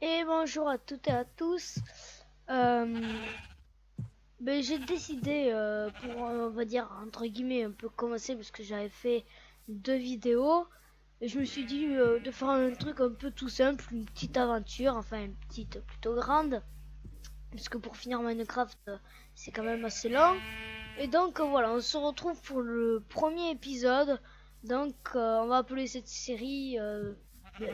Et bonjour à toutes et à tous. Euh, j'ai décidé pour on va dire entre guillemets un peu commencer parce que j'avais fait 2 vidéos et je me suis dit de faire un truc un peu tout simple, une petite aventure, enfin une petite plutôt grande parce que pour finir Minecraft c'est quand même assez long. Et donc voilà, on se retrouve pour le premier épisode. Donc on va appeler cette série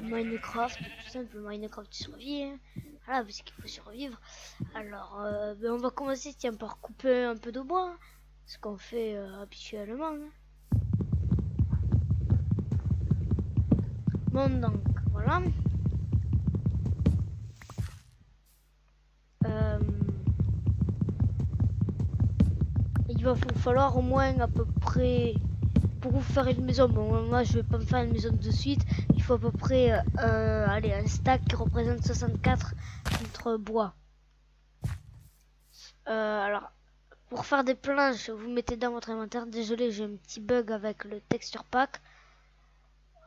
Minecraft, tout simple, Minecraft survie. Hein. Voilà, parce qu'il faut survivre. Alors on va commencer tiens, par couper un peu de bois. Hein, ce qu'on fait habituellement. Hein. Bon donc, voilà. Il va falloir au moins à peu près pour vous faire une maison. Bon, moi je vais pas me faire une maison de suite. Il faut à peu près allez, un stack qui représente 64 mètres bois. Alors, pour faire des planches, vous mettez dans votre inventaire. Désolé, j'ai un petit bug avec le texture pack.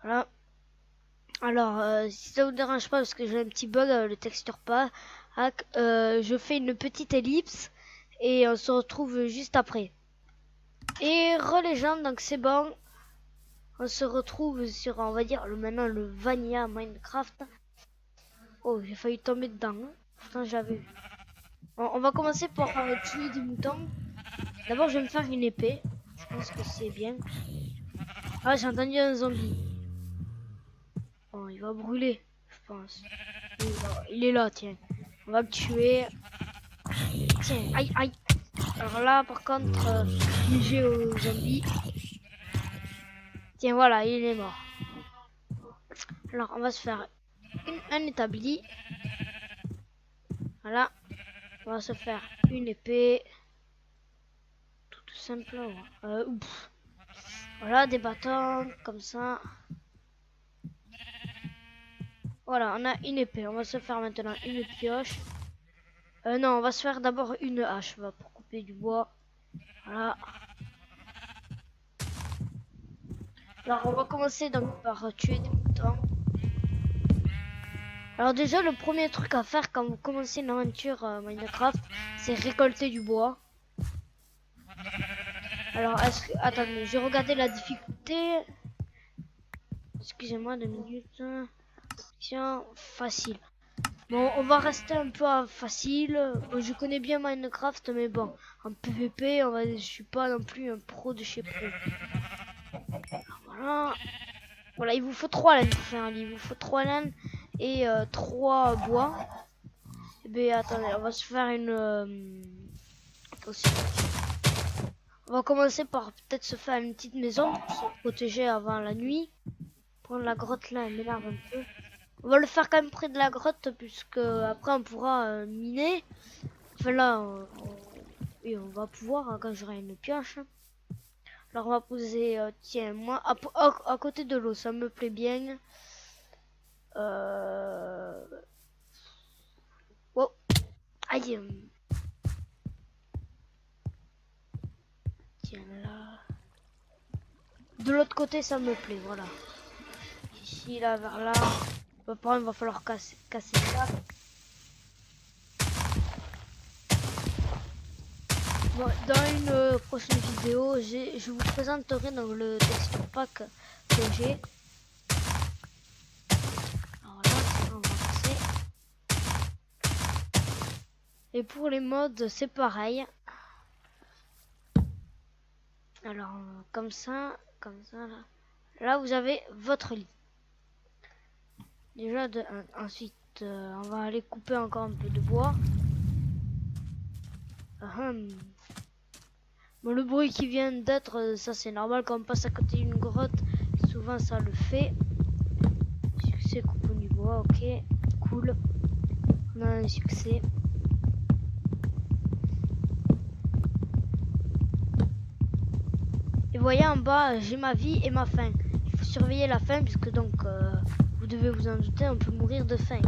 Voilà. Alors, si ça vous dérange pas, parce que j'ai un petit bug avec le texture pack, je fais une petite ellipse et on se retrouve juste après. Et les gens, donc c'est bon. On se retrouve sur, on va dire, maintenant le Vanilla Minecraft. Oh, j'ai failli tomber dedans. Hein. Pourtant, j'avais vu. Bon, on va commencer par tuer des moutons. D'abord, je vais me faire une épée. Je pense que c'est bien. Ah, j'ai entendu un zombie. Bon, il va brûler, je pense. Il est là, tiens. On va le tuer. Tiens, aïe, aïe. Alors là, par contre, j'ai aux zombies. Tiens, voilà, il est mort. Alors, on va se faire un établi. Voilà. On va se faire une épée. Tout simple. Voilà, des bâtons, comme ça. Voilà, on a une épée. On va se faire maintenant une pioche. Non, on va se faire d'abord une hache pour couper du bois. Voilà. Alors, on va commencer donc par tuer des moutons. Alors déjà, le premier truc à faire quand vous commencez une aventure Minecraft, c'est récolter du bois. Alors, attendez, je vais regarder la difficulté. Excusez-moi 2 minutes. Option facile. Bon, on va rester un peu à facile. Bon, je connais bien Minecraft, mais bon, en PvP, je suis pas non plus un pro de chez pro. Voilà. Voilà, il vous faut 3 laines pour faire un lit. Il vous faut 3 laines et 3 bois. Et bien, attendez, on va se faire une... On va commencer par peut-être se faire une petite maison pour se protéger avant la nuit. Prendre la grotte là, elle m'énerve un peu. On va le faire quand même près de la grotte puisque après on pourra miner. Enfin là, on va pouvoir hein, quand j'aurai une pioche. Alors on va poser, tiens, moi à côté de l'eau, ça me plaît bien. Oh, aïe. Tiens là. De l'autre côté, ça me plaît, voilà. Ici, là, vers là. Par contre, il va falloir casser ça. Bon, dans une prochaine vidéo, je vous présenterai donc le texture pack que j'ai. Voilà, on va passer. Et pour les modes, c'est pareil. Alors, comme ça, là. Là, vous avez votre lit. Déjà, ensuite, on va aller couper encore un peu de bois. Bon, le bruit qui vient d'être, ça c'est normal quand on passe à côté d'une grotte, souvent ça le fait. Succès, coupe du bois, ok, cool. On a un succès. Et voyez en bas, j'ai ma vie et ma faim. Il faut surveiller la faim puisque donc, vous devez vous en douter, on peut mourir de faim.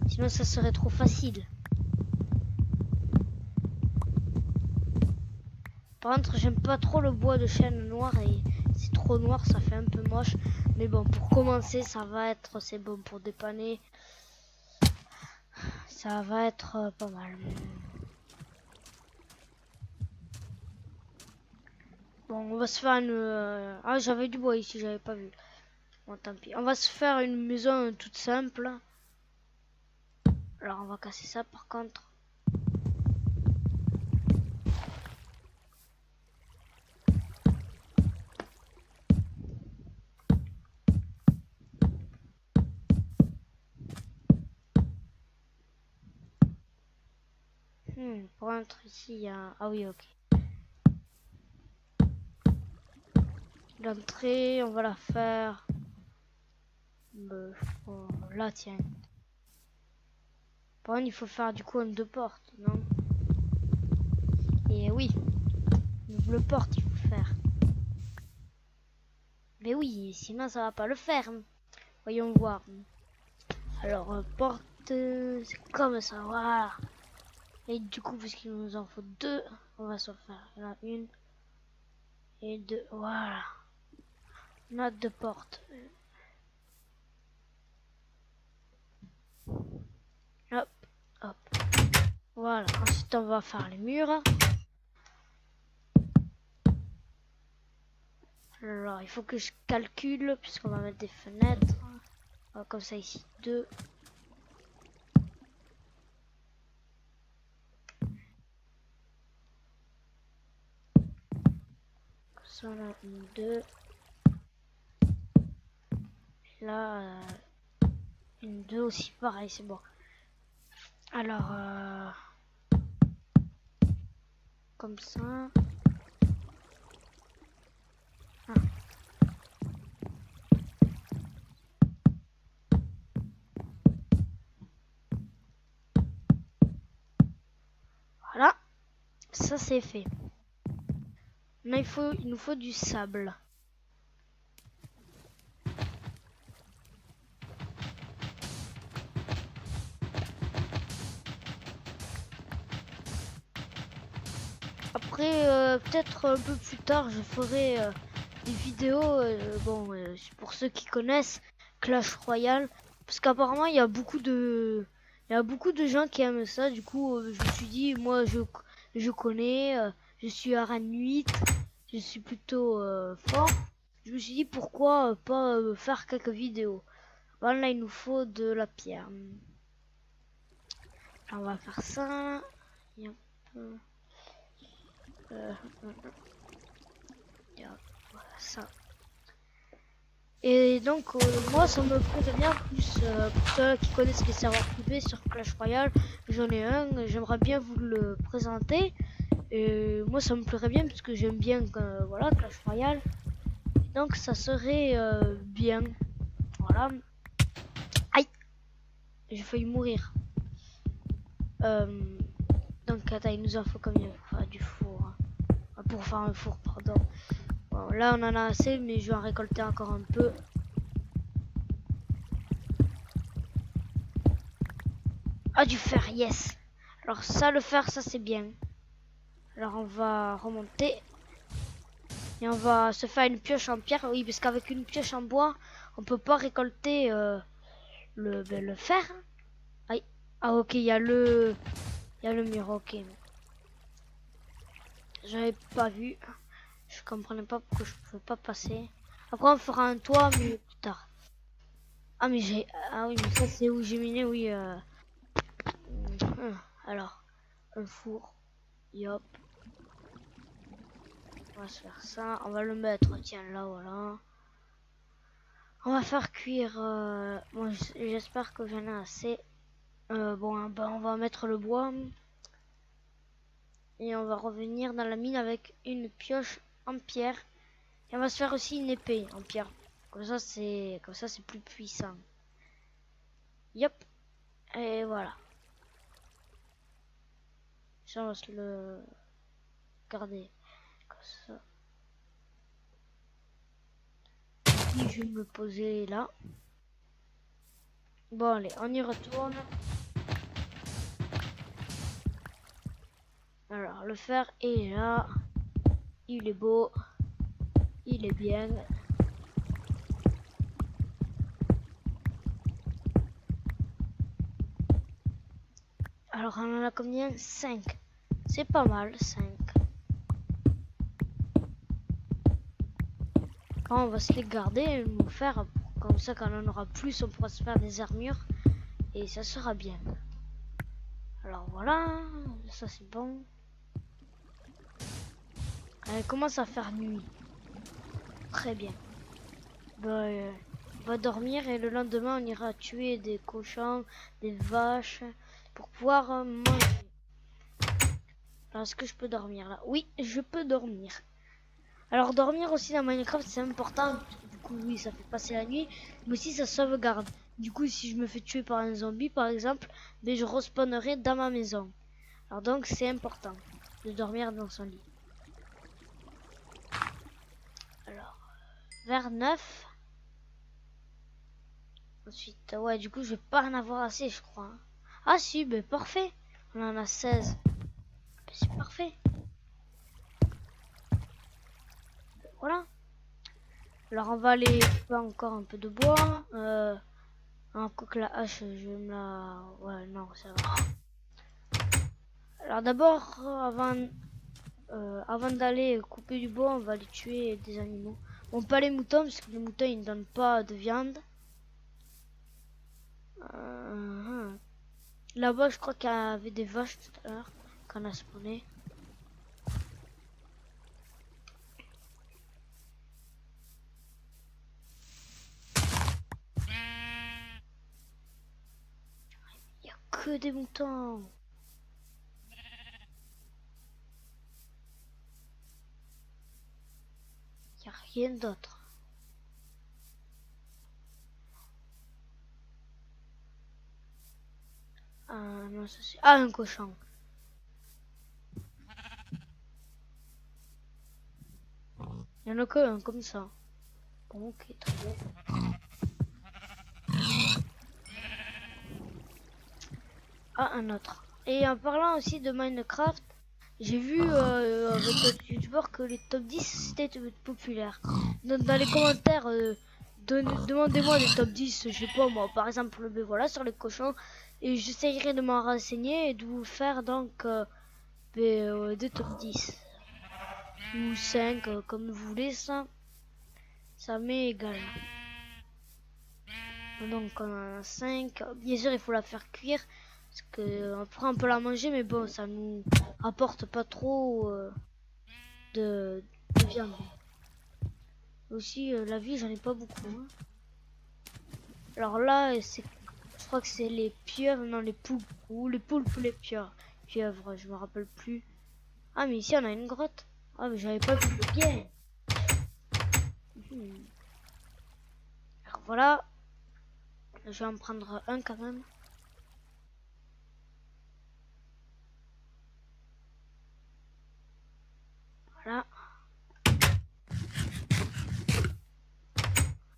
Sinon ça serait trop facile. Par contre, j'aime pas trop le bois de chêne noir et c'est trop noir, ça fait un peu moche. Mais bon, pour commencer, ça va être, c'est bon pour dépanner. ça va être pas mal. Bon, on va se faire une... Ah, j'avais du bois ici, j'avais pas vu. Bon, tant pis. On va se faire une maison toute simple. Alors, on va casser ça par contre. Pour entrer ici, il y a... Ah oui, ok. L'entrée, on va la faire... Oh, là, tiens. Par contre, il faut faire du coup une deux portes, non? Et oui, une double porte, il faut faire. Mais oui, sinon ça va pas le faire. Voyons voir. Alors, porte, c'est comme ça, voilà. Et du coup, puisqu'il nous en faut deux, on va s'en faire là, une et deux, voilà. On a deux portes. Hop, hop. Voilà, ensuite on va faire les murs. Alors, il faut que je calcule, puisqu'on va mettre des fenêtres. Comme ça ici, deux. Ça, on a une, deux. Là, une deux aussi, pareil, c'est bon. Alors, comme ça. Ah. Voilà, ça c'est fait. Là, il nous faut du sable. Après, peut-être un peu plus tard, je ferai des vidéos. Bon, pour ceux qui connaissent Clash Royale, parce qu'apparemment il y a beaucoup de gens qui aiment ça. Du coup, je me suis dit, moi, je connais, je suis à Rennes 8, je suis plutôt fort. Je me suis dit pourquoi pas faire quelques vidéos. Voilà, là, il nous faut de la pierre. Alors, on va faire ça. Et un peu... voilà ça. Et donc moi ça me plairait bien plus pour ceux qui connaissent les serveurs privés sur Clash Royale, j'en ai un, j'aimerais bien vous le présenter. Et moi ça me plairait bien parce que j'aime bien voilà Clash Royale. Donc ça serait bien. Voilà. Aïe, j'ai failli mourir. Donc attends, il nous en faut combien pour faire du four? Pour faire un four, pardon. Bon, là on en a assez, mais je vais en récolter encore un peu. Ah, du fer, yes. Alors ça, le fer, ça c'est bien. Alors on va remonter. Et on va se faire une pioche en pierre. Oui, parce qu'avec une pioche en bois, on peut pas récolter le fer. Aïe. Ah ok, il y a le mur, ok. J'avais pas vu. Je comprenais pas pourquoi je pouvais pas passer. Après on fera un toit, mais plus tard. Ah mais j'ai... Ah oui, mais ça c'est où j'ai miné, oui. Alors, un four. Yop. On va se faire ça. On va le mettre, tiens, là, voilà. On va faire cuire... Bon, j'espère que j'en ai assez. Bon, ben, on va mettre le bois. Et on va revenir dans la mine avec une pioche en pierre. Et on va se faire aussi une épée en pierre. Comme ça, c'est plus puissant. Yop. Et voilà. Ça, on va se le garder. Comme ça. Et je vais me poser là. Bon, allez, on y retourne. Alors, le fer est là. Il est beau. Il est bien. Alors on en a combien? 5. C'est pas mal, 5. Quand on va se les garder et nous faire, comme ça quand on en aura plus, on pourra se faire des armures et ça sera bien. Alors voilà, ça c'est bon. Elle commence à faire nuit. Très bien. Bah, on va dormir et le lendemain on ira tuer des cochons, des vaches pour pouvoir manger. Alors est-ce que je peux dormir là? Oui, je peux dormir. Alors dormir aussi dans Minecraft c'est important. Du coup oui, ça fait passer la nuit, mais aussi ça sauvegarde. Du coup si je me fais tuer par un zombie par exemple, mais je respawnerai dans ma maison. Alors donc c'est important de dormir dans son lit. Alors vers 9. Ensuite ouais, du coup je vais pas en avoir assez je crois. Ah si, ben parfait. On en a 16. Ben, c'est parfait. Voilà. Alors on va aller couper encore un peu de bois. Encore que la hache, je vais me la... Ouais, non, ça va. Alors d'abord, avant d'aller couper du bois, on va aller tuer des animaux. Bon, pas les moutons, parce que les moutons, ils ne donnent pas de viande. Là-bas, je crois qu'il y avait des vaches tout à l'heure, qu'on a spawné. Il n'y a que des moutons. Il n'y a rien d'autre. Ah non, ça c'est... Ah, un cochon. Il y en a que un comme ça. Bon, ok, très bien. Ah, un autre. Et en parlant aussi de Minecraft, j'ai vu avec d'autres youtubeurs que les top 10 c'était populaire. Donc dans les commentaires, demandez-moi des top 10, je sais pas moi, par exemple, ben voilà, sur les cochons. Et j'essayerai de m'en renseigner et de vous faire donc des top 10. Ou 5, comme vous voulez, ça m'est égal. Donc on en a 5. Bien sûr, il faut la faire cuire. Parce que après on peut la manger, mais bon, ça nous apporte pas trop de viande. Aussi, la vie, j'en ai pas beaucoup. Hein. Alors là, je crois que c'est les pieuvres, non, les poulpes. Ou les poulpes, les pieuvres, je me rappelle plus. Ah, mais ici, on a une grotte. Ah, mais j'avais pas vu le bien. Alors voilà. Je vais en prendre un quand même. Voilà.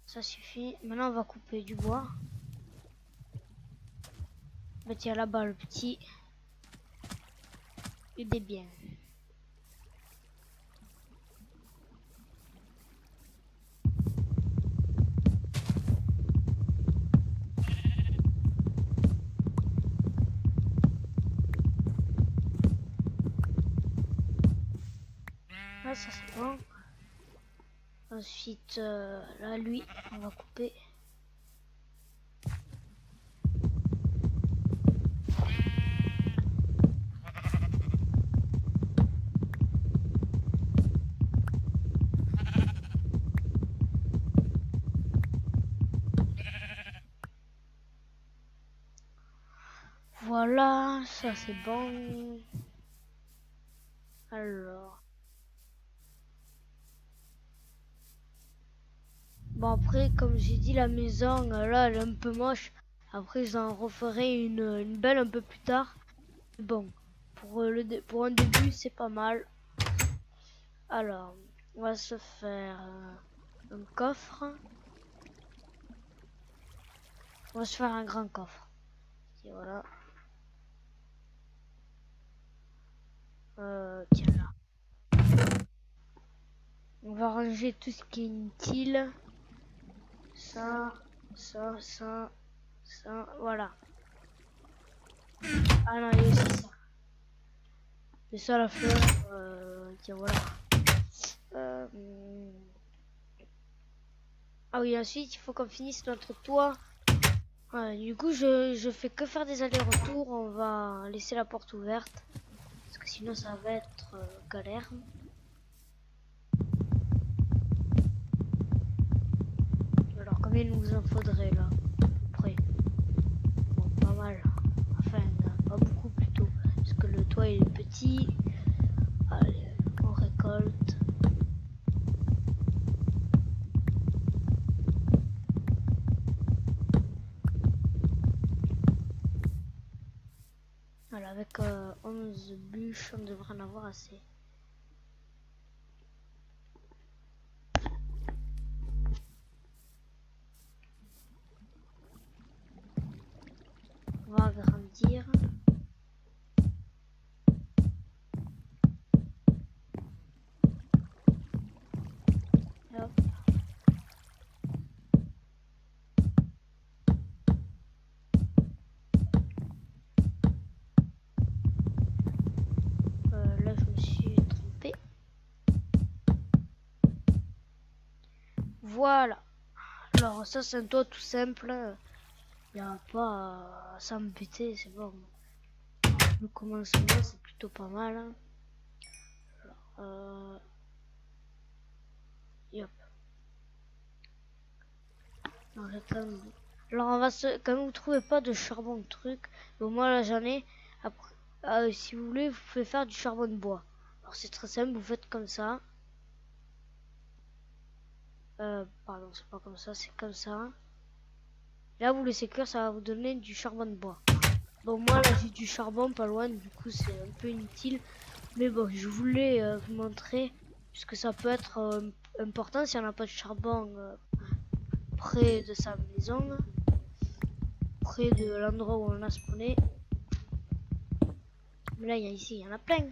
Ça suffit. Maintenant, on va couper du bois. Bah tiens, là-bas, le petit. Il est bien. Ah, ça c'est bon. Ensuite, là, lui, on va couper. Voilà, ça c'est bon. Alors. Bon après, comme j'ai dit, la maison, là, elle est un peu moche. Après, j'en referai une belle un peu plus tard. Bon, pour un début, c'est pas mal. Alors, on va se faire un coffre. On va se faire un grand coffre. Et voilà. Tiens là. On va ranger tout ce qui est inutile. Ça, voilà. Ah non, il y a aussi ça. Mais ça, la fleur, tiens, voilà. Euh, Ah oui, ensuite, il faut qu'on finisse notre toit. Ouais, du coup, je fais que faire des allers-retours. On va laisser la porte ouverte. Parce que sinon, ça va être galère. Alors, combien il nous en faudrait là? Après. Bon, pas mal. Enfin, pas beaucoup plutôt. Parce que le toit il est petit. Allez, on récolte. Voilà, avec 11 bûches, on devrait en avoir assez. On va agrandir. Hop. Là, je me suis trompée. Voilà. Alors, ça, c'est un toit tout simple. Il n'y a pas à s'embêter, c'est bon. Le commencement, c'est plutôt pas mal. Hein. Yep. Alors on va quand vous trouvez pas de charbon de truc, bon moi là j'en ai. Après, si vous voulez, vous pouvez faire du charbon de bois. Alors c'est très simple, vous faites comme ça. Pardon, c'est pas comme ça, c'est comme ça. Là vous laissez cuire, ça va vous donner du charbon de bois. Bon moi là j'ai du charbon pas loin, du coup c'est un peu inutile. Mais bon, je voulais vous montrer, puisque ça peut être important si on n'a pas de charbon près de sa maison, près de l'endroit où on a spawné. Mais là, ici, il y en a plein.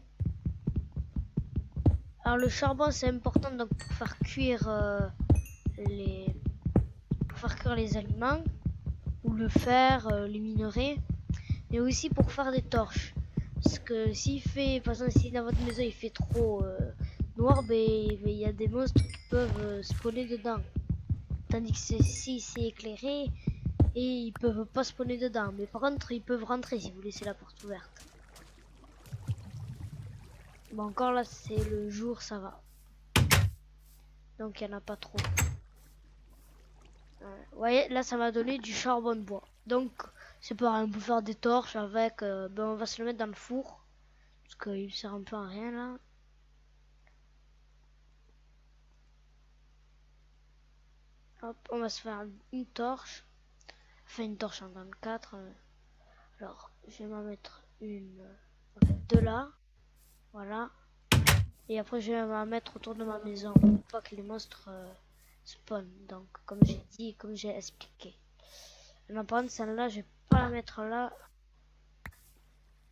Alors le charbon, c'est important donc pour faire cuire les aliments, ou le fer, les minerais, mais aussi pour faire des torches. Parce que s'il fait, par exemple, si dans votre maison il fait trop noir, ben il y a des monstres qui peuvent spawner dedans. Tandis que si c'est éclairé, et ils peuvent pas spawner dedans. Mais par contre, ils peuvent rentrer si vous laissez la porte ouverte. Bon, encore là, c'est le jour, ça va. Donc, il n'y en a pas trop. Vous voyez, là, ça m'a donné du charbon de bois. Donc, c'est pareil, on peut faire des torches avec... ben, on va se le mettre dans le four. Parce qu'il sert un peu à rien, là. Hop, on va se faire une torche. Enfin, une torche en 24. Alors, je vais m'en mettre une... deux là. Voilà. Et après, je vais m'en mettre autour de ma maison. Pour pas que les monstres spawn. Donc, comme j'ai dit, comme j'ai expliqué. Par contre, celle-là, je vais pas la mettre là.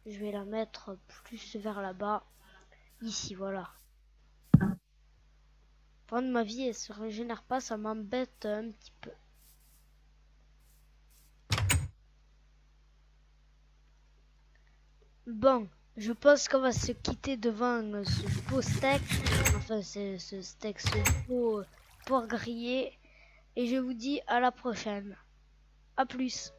Je vais la mettre plus vers là-bas. Ici, voilà. Par contre, ma vie, elle se régénère pas. Ça m'embête un petit peu. Bon, je pense qu'on va se quitter devant ce beau steak. Enfin, c'est ce steak, ce beau porc grillé. Et je vous dis à la prochaine. À plus.